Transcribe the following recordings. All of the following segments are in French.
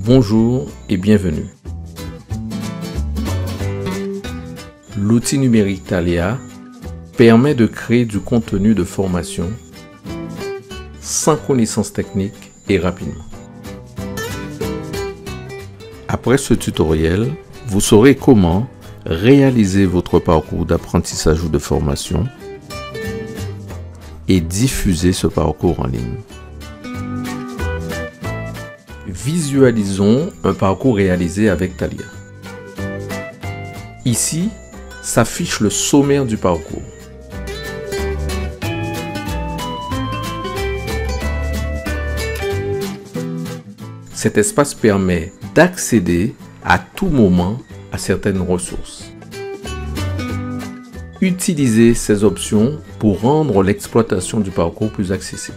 Bonjour et bienvenue. L'outil numérique Thalia permet de créer du contenu de formation sans connaissance technique et rapidement. Après ce tutoriel, vous saurez comment réaliser votre parcours d'apprentissage ou de formation et diffuser ce parcours en ligne. Visualisons un parcours réalisé avec Thalia. Ici, s'affiche le sommaire du parcours. Cet espace permet d'accéder à tout moment à certaines ressources. Utilisez ces options pour rendre l'exploitation du parcours plus accessible.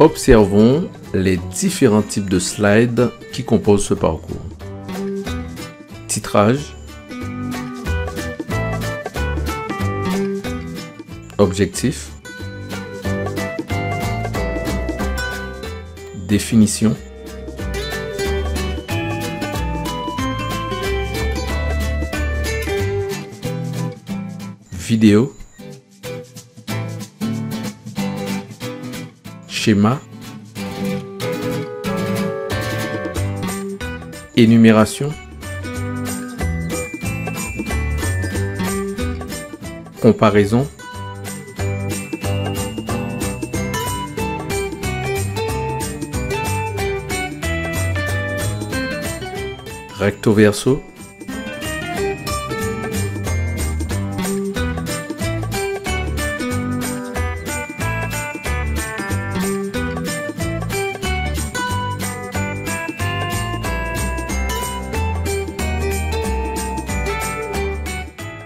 Observons les différents types de slides qui composent ce parcours. Titrage, objectif, définition, vidéo, schéma, énumération, comparaison, recto verso,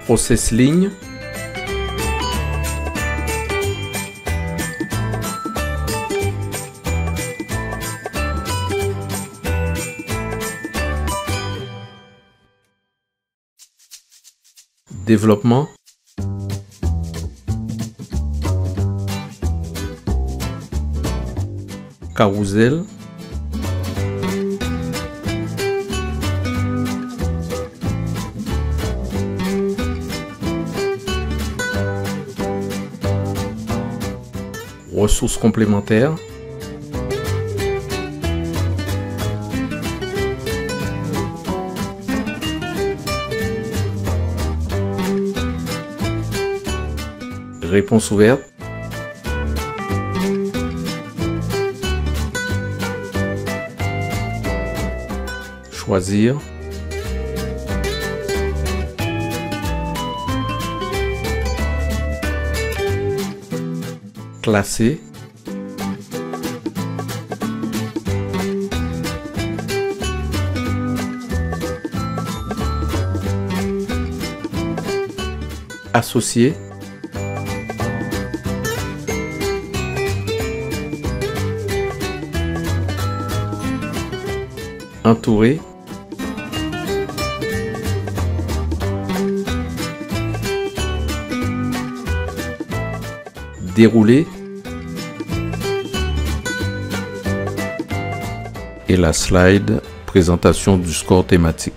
process ligne, développement, carrousel, ressources complémentaires, réponse ouverte, choisir, classer, associer, entourer, dérouler et la slide présentation du score thématique.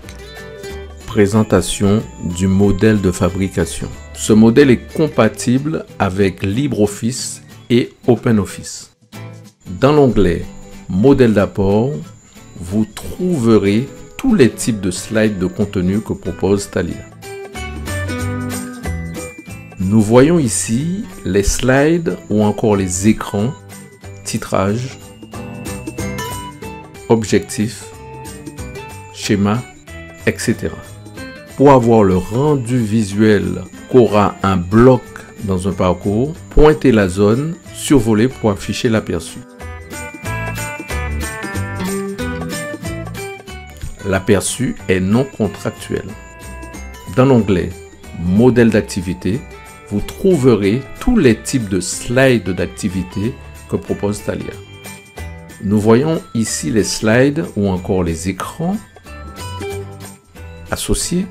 Présentation du modèle de fabrication. Ce modèle est compatible avec LibreOffice et OpenOffice. Dans l'onglet Modèle d'apport, vous trouverez tous les types de slides de contenu que propose Thalia. Nous voyons ici les slides ou encore les écrans, titrage, objectif, schéma, etc. Pour avoir le rendu visuel qu'aura un bloc dans un parcours, pointez la zone survolée pour afficher l'aperçu. L'aperçu est non contractuel. Dans l'onglet Modèle d'activité, vous trouverez tous les types de slides d'activité que propose Thalia. Nous voyons ici les slides ou encore les écrans, associer,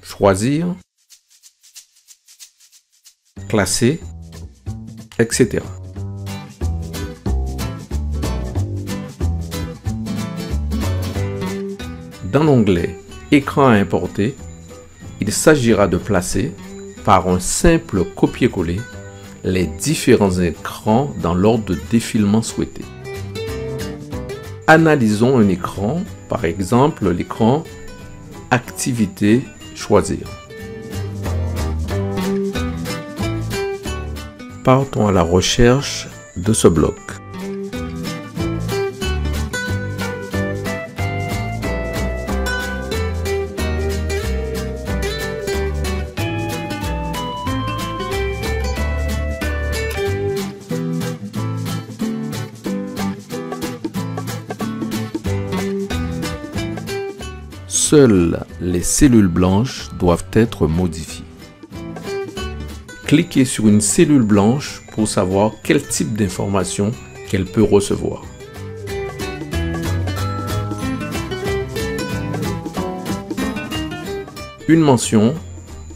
choisir, classer, etc. Dans l'onglet Écran à importer, il s'agira de placer, par un simple copier-coller, les différents écrans dans l'ordre de défilement souhaité. Analysons un écran, par exemple l'écran Activité choisir. Partons à la recherche de ce bloc. Seules les cellules blanches doivent être modifiées. Cliquez sur une cellule blanche pour savoir quel type d'information qu'elle peut recevoir. Une mention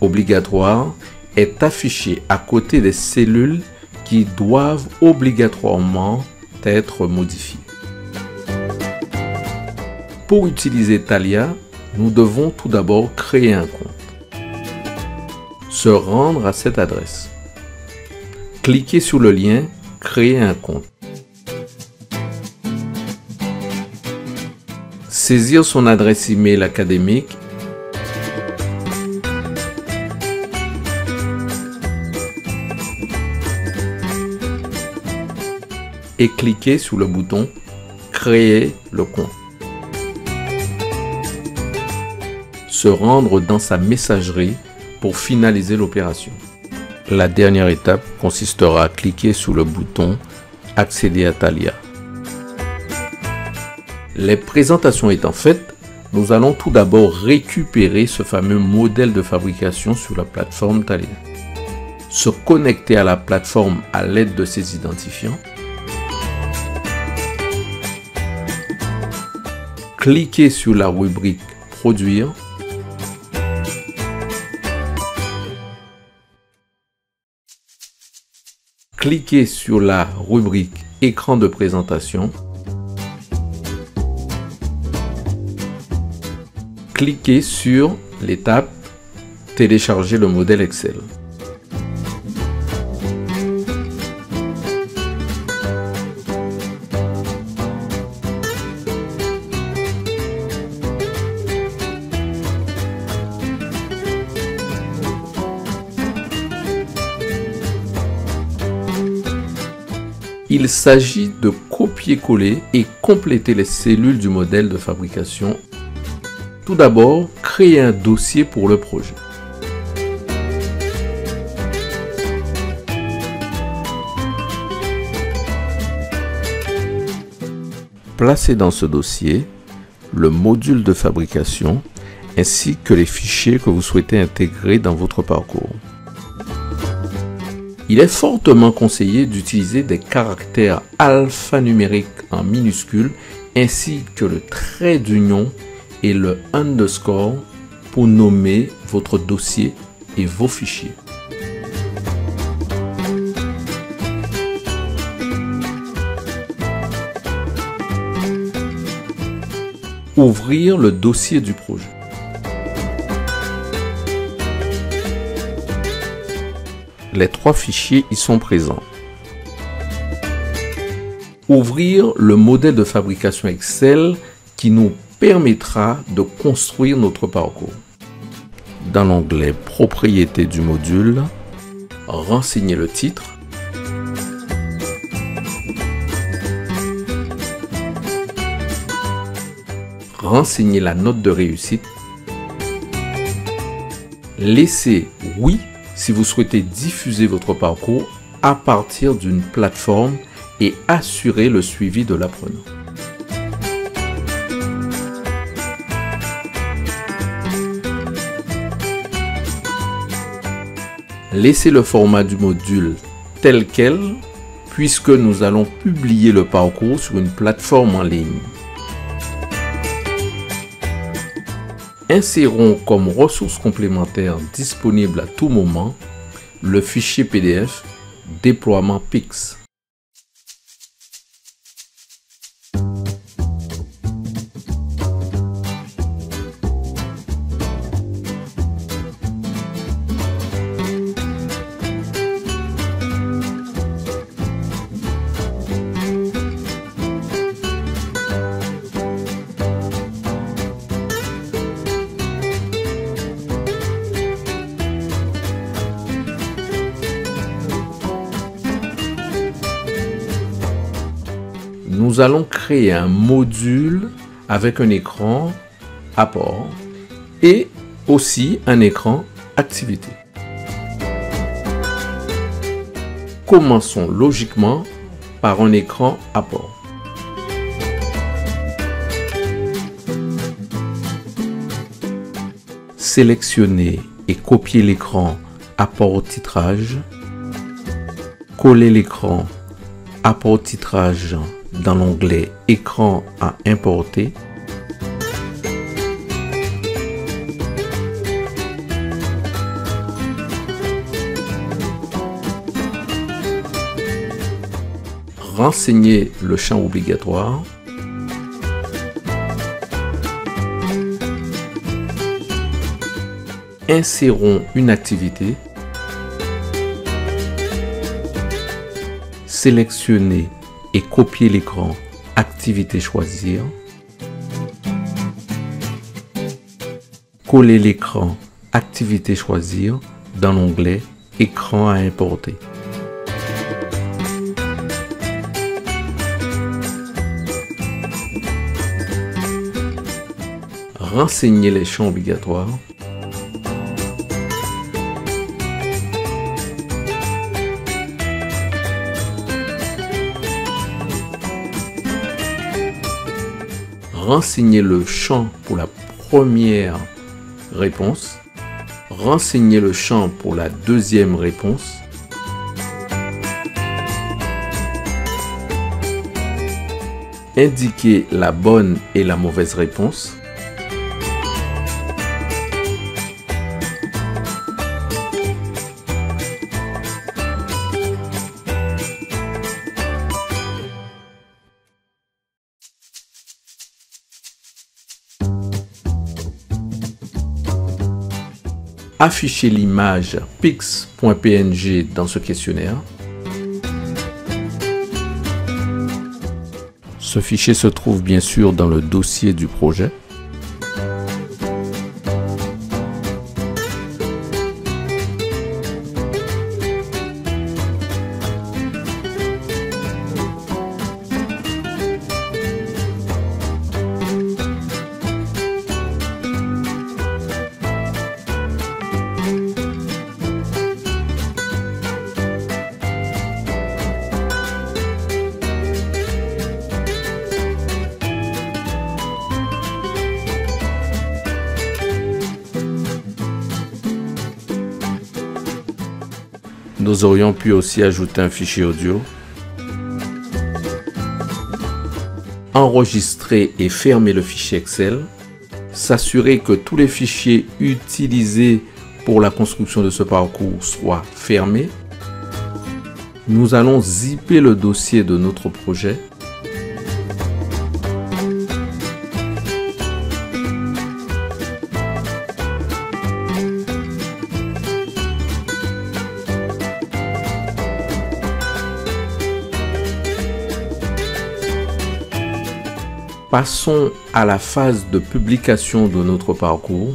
obligatoire est affichée à côté des cellules qui doivent obligatoirement être modifiées. Pour utiliser Thalia, nous devons tout d'abord créer un compte. Se rendre à cette adresse. Cliquez sur le lien « Créer un compte ». Saisir son adresse email académique et cliquez sur le bouton « Créer le compte ». Se rendre dans sa messagerie pour finaliser l'opération. La dernière étape consistera à cliquer sur le bouton « Accéder à Thalia ». Les présentations étant faites, nous allons tout d'abord récupérer ce fameux modèle de fabrication sur la plateforme Thalia. Se connecter à la plateforme à l'aide de ses identifiants. Cliquez sur la rubrique « Produire ». Cliquez sur la rubrique « Écran de présentation ». Cliquez sur l'étape « Télécharger le modèle Excel ». Il s'agit de copier-coller et compléter les cellules du modèle de fabrication. Tout d'abord, créer un dossier pour le projet. Placez dans ce dossier le module de fabrication ainsi que les fichiers que vous souhaitez intégrer dans votre parcours. Il est fortement conseillé d'utiliser des caractères alphanumériques en minuscules ainsi que le trait d'union et le underscore pour nommer votre dossier et vos fichiers. Ouvrir le dossier du projet. Les trois fichiers y sont présents. Ouvrir le modèle de fabrication Excel qui nous permettra de construire notre parcours. Dans l'onglet Propriétés du module, renseignez le titre, renseignez la note de réussite, laissez oui si vous souhaitez diffuser votre parcours à partir d'une plateforme et assurer le suivi de l'apprenant. Laissez le format du module tel quel puisque nous allons publier le parcours sur une plateforme en ligne. Insérons comme ressources complémentaires disponibles à tout moment le fichier PDF déploiement Pix. Nous allons créer un module avec un écran apport et aussi un écran activité. Commençons logiquement par un écran apport. Sélectionnez et copiez l'écran apport au titrage. Collez l'écran apport au titrage dans l'onglet écran à importer. Renseignez le champ obligatoire. Insérons une activité. Sélectionnez et copier l'écran activité choisir. Coller l'écran activité choisir dans l'onglet écran à importer. Renseignez les champs obligatoires. Renseignez le champ pour la première réponse. Renseignez le champ pour la deuxième réponse. Indiquez la bonne et la mauvaise réponse. Affichez l'image pix.png dans ce questionnaire. Ce fichier se trouve bien sûr dans le dossier du projet. Nous aurions pu aussi ajouter un fichier audio. Enregistrer et fermer le fichier Excel. S'assurer que tous les fichiers utilisés pour la construction de ce parcours soient fermés. Nous allons zipper le dossier de notre projet. Passons à la phase de publication de notre parcours.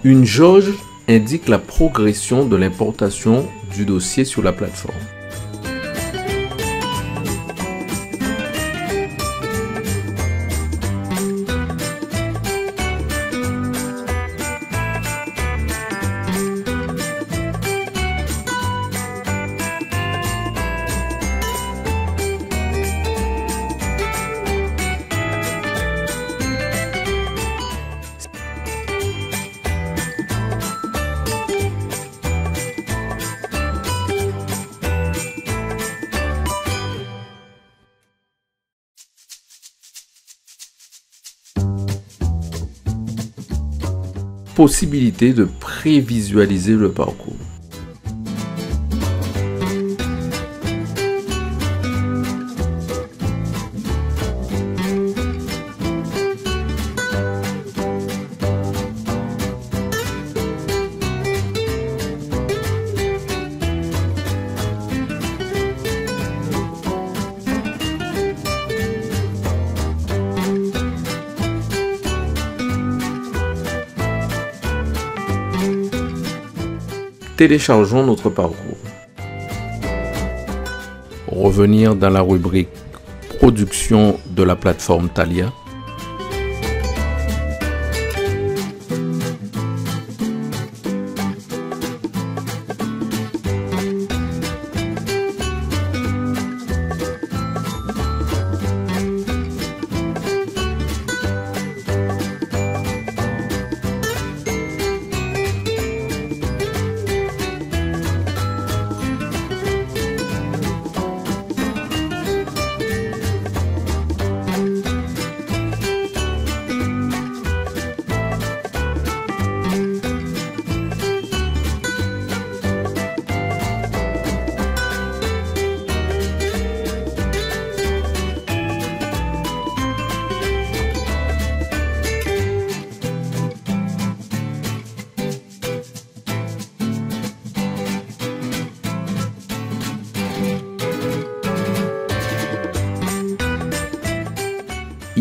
Une jauge indique la progression de l'importation du dossier sur la plateforme. possibilité de prévisualiser le parcours. Téléchargeons notre parcours. Revenir dans la rubrique Production de la plateforme Thalia.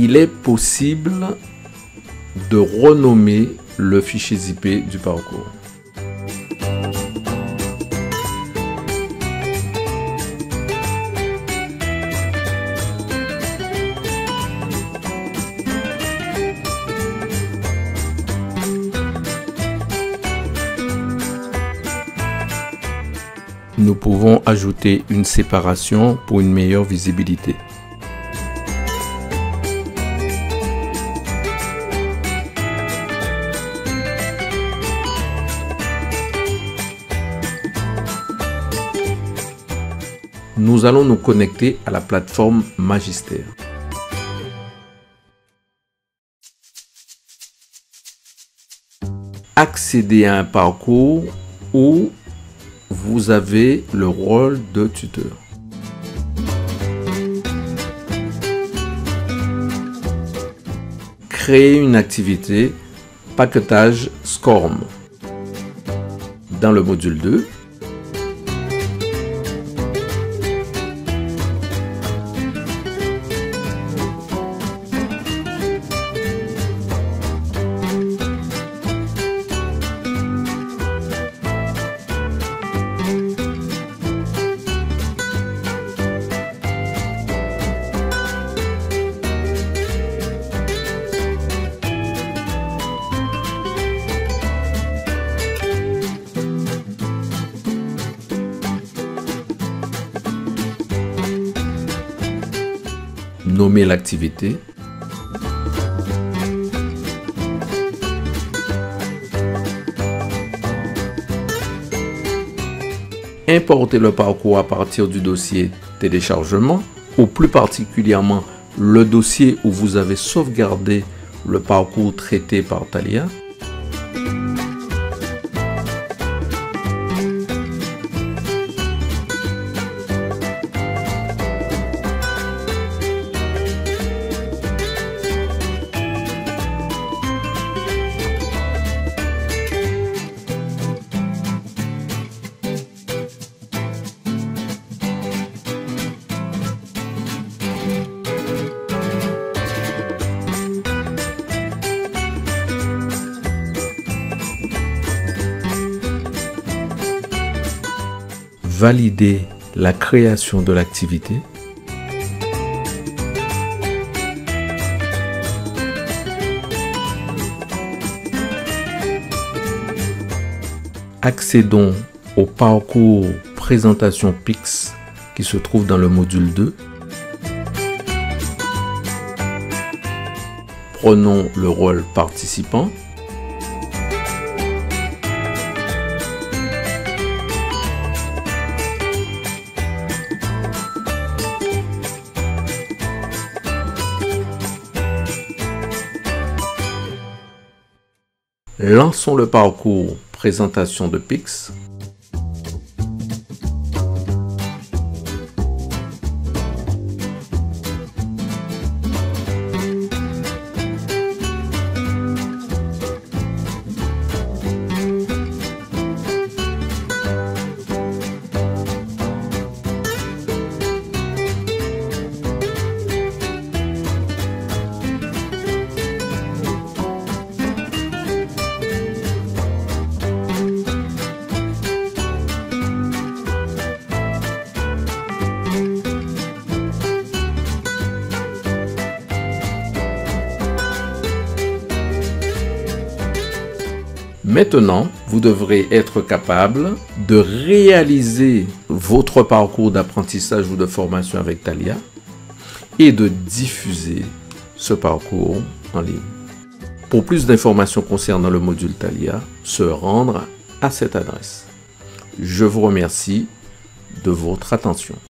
Il est possible de renommer le fichier zippé du parcours. Nous pouvons ajouter une séparation pour une meilleure visibilité. Nous allons nous connecter à la plateforme Magister. Accédez à un parcours où vous avez le rôle de tuteur. Créez une activité paquetage SCORM. Dans le module 2, nommez l'activité, importez le parcours à partir du dossier téléchargement ou plus particulièrement le dossier où vous avez sauvegardé le parcours traité par Thalia. Validez la création de l'activité. Accédons au parcours présentation PIX qui se trouve dans le module 2. Prenons le rôle participant. Lançons le parcours présentation de Pix. Maintenant, vous devrez être capable de réaliser votre parcours d'apprentissage ou de formation avec Thalia et de diffuser ce parcours en ligne. Pour plus d'informations concernant le module Thalia, se rendre à cette adresse. Je vous remercie de votre attention.